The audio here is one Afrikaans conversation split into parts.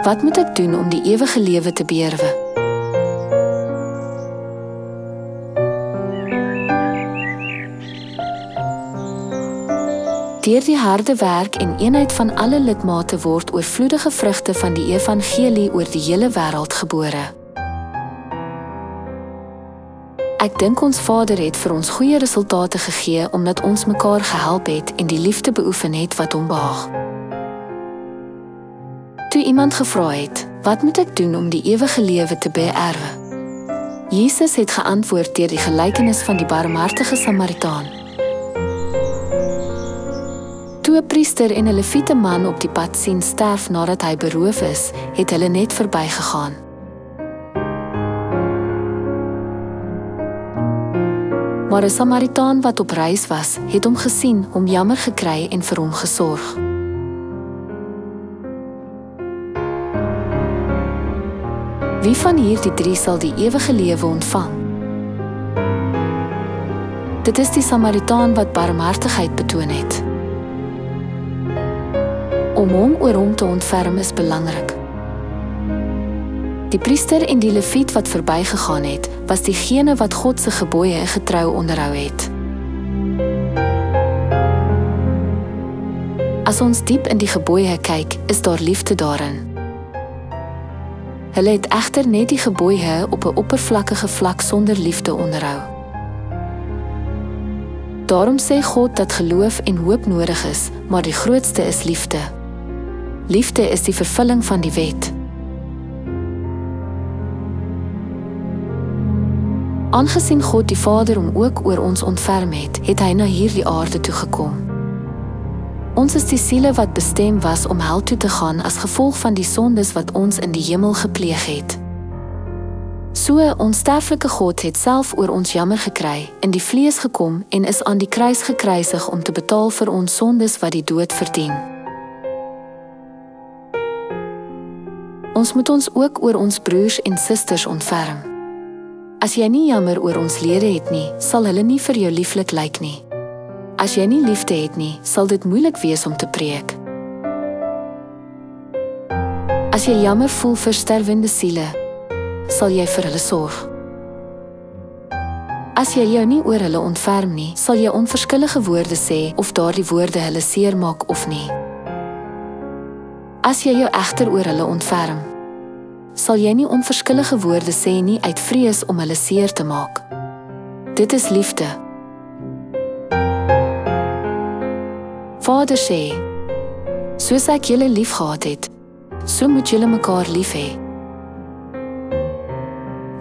Wat moet ek doen om die ewige lewe te beerwe? Deur die harde werk en eenheid van alle lidmate word oorvloedige vrugte van die evangelie oor die hele wêreld gebore. Ek dink ons Vader het vir ons goeie resultate gegee omdat ons mekaar gehelp het en die liefde beoefen het wat hom behaag. Toe iemand gevra het, wat moet ek doen om die ewige lewe te beerwe? Jesus het geantwoord deur die gelykenis van die barmhartige Samaritaan. Toe 'n priester en 'n leviete man op die pad sien sterf nadat hy beroof is, het hulle net verbygegaan. Maar 'n Samaritaan wat op reis was, het hom gesien, hom jammer gekry en vir hom gesorg. Wie van hierdie drie sal die ewige lewe ontvang? Dit is die Samaritaan wat barmhartigheid betoon het. Om hom oor hom te ontferm is belangrik. Die priester en die leviet wat verbygegaan het, was diegene wat God se gebooie getrou onderhou het. As ons diep in die gebooie kyk, is daar liefde daarin. Hulle het egter net die gebooie op 'n oppervlakkige vlak sonder liefde onderhou. Daarom sê God dat geloof en hoop nodig is, maar die grootste is liefde. Liefde is die vervulling van die wet. Aangesien God die Vader hom ook oor ons ontferm het, het hy na hierdie aarde toe gekom. Ons is die siele wat bestem was om hel toe te gaan as gevolg van die sondes wat ons in die hemel gepleeg het. So, ons sterflike God het self oor ons jammer gekry, in die vlees gekom en is aan die kruis gekruisig om te betaal vir ons sondes wat die dood verdien. Ons moet ons ook oor ons broers en susters ontferm. As jy nie jammer oor ons lede het nie, sal hulle nie vir jou lieflik lyk nie. As jy nie liefde het nie, sal dit moeilik wees om te preek. As jy jammer voel vir sterwende siele, sal jy vir hulle sorg. As jy jou nie oor hulle ontferm nie, sal jy onverskillige woorde sê of daardie woorde hulle seer maak of nie. As jy jou egter oor hulle ontferm, sal jy nie onverskillige woorde sê nie uit vrees om hulle seer te maak. Dit is liefde. Vader sê, soos ek julle lief gehad het, so moet julle mekaar lief hê.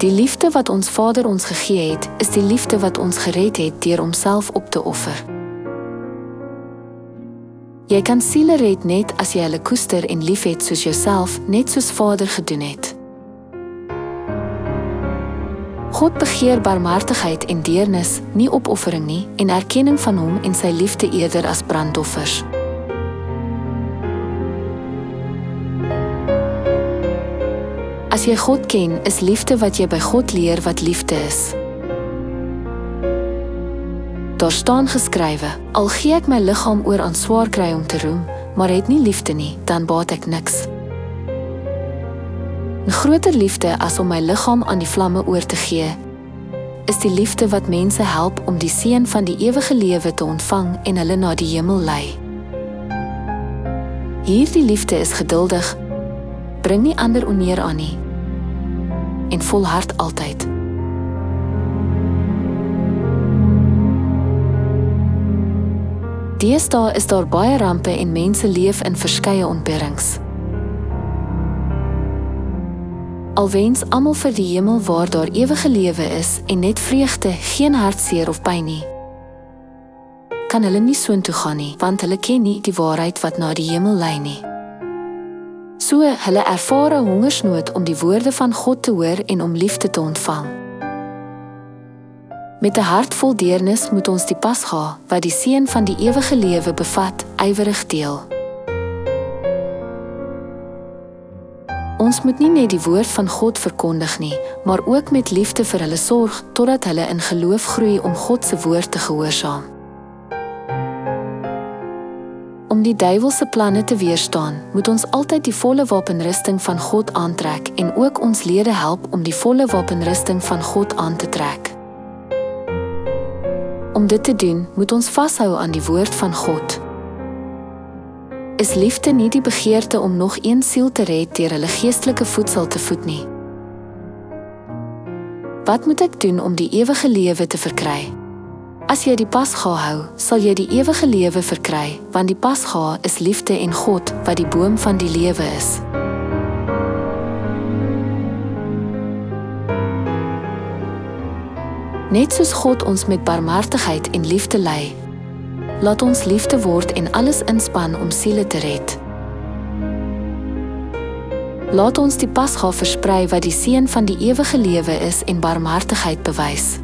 Die liefde wat ons Vader ons gegee het, is die liefde wat ons gered het deur homself op te offer. Jy kan siele red net as jy hulle koester en lief het soos jouself, net soos Vader gedoen het. God begeer barmhartigheid en deernis, nie opoffering nie, en erkenning van hom en sy liefde eerder as brandoffers. As jy God ken, is liefde wat jy by God leer wat liefde is. Daar staan geskrywe, al gee ek my liggaam oor aan swaar kry om te roem, maar het nie liefde nie, dan baat ek niks. 'n groter liefde as om my liggaam aan die vlamme oor te gee, is die liefde wat mense help om die seën van die ewige lewe te ontvang en hulle na die hemel lei. Hierdie liefde is geduldig, bring nie ander oneer aan nie, en volhard altyd. Deesdae is daar baie rampe en mense leef in verskeie ontberings. Al wens almal vir die hemel waar daar ewige lewe is en net vreugde, geen hartseer of pyn nie, kan hulle nie soontoe gaan nie, want hulle ken nie die waarheid wat na die hemel lei nie. So, hulle ervaar 'n hongersnood om die woorde van God te hoor en om liefde te ontvang. Met 'n hart vol deernis moet ons die Pasga, wat die seën van die ewige lewe bevat, ywerig deel. Ons moet nie net die woord van God verkondig nie, maar ook met liefde vir hulle sorg, totdat hulle in geloof groei om God se woord te gehoorsaam. Om Om die duiwelse planne te weerstaan, moet ons altyd die volle wapenrusting van God aantrek en ook ons lede help om die volle wapenrusting van God aan te trek. Om dit te doen, moet ons vashou aan die woord van God. Is liefde nie die begeerte om nog een siel te red deur hulle geestelike voedsel te voed nie? Wat moet ek doen om die ewige lewe te verkry? As jy die Pasga hou, sal jy die ewige lewe verkry, want die Pasga is liefde en God, wat die boom van die lewe is. Net soos God ons met barmhartigheid en liefde lei, laat ons liefde word en alles inspan om siele te red. Laat ons die Pasga versprei wat die seën van die ewige lewe is en barmhartigheid bewys.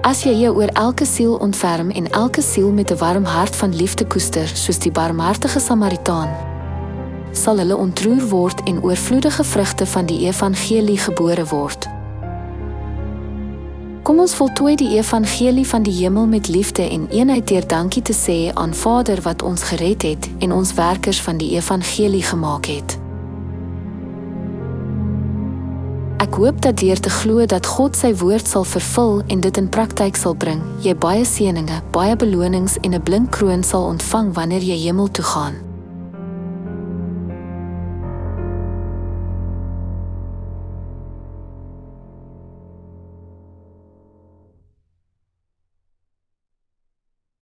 As jy jou oor elke siel ontferm en elke siel met 'n warm hart van liefde koester, soos die barmhartige Samaritaan, sal hulle ontroer word en oorvloedige vrugte van die evangelie gebore word. Kom ons voltooi die evangelie van die hemel met liefde en eenheid deur dankie te sê aan Vader wat ons gered het en ons werkers van die evangelie gemaak het. Ek hoop dat deur te glo dat God sy woord sal vervul en dit in praktyk sal bring, jy baie seëninge, baie belonings en 'n blink kroon sal ontvang wanneer jy hemel toe gaan.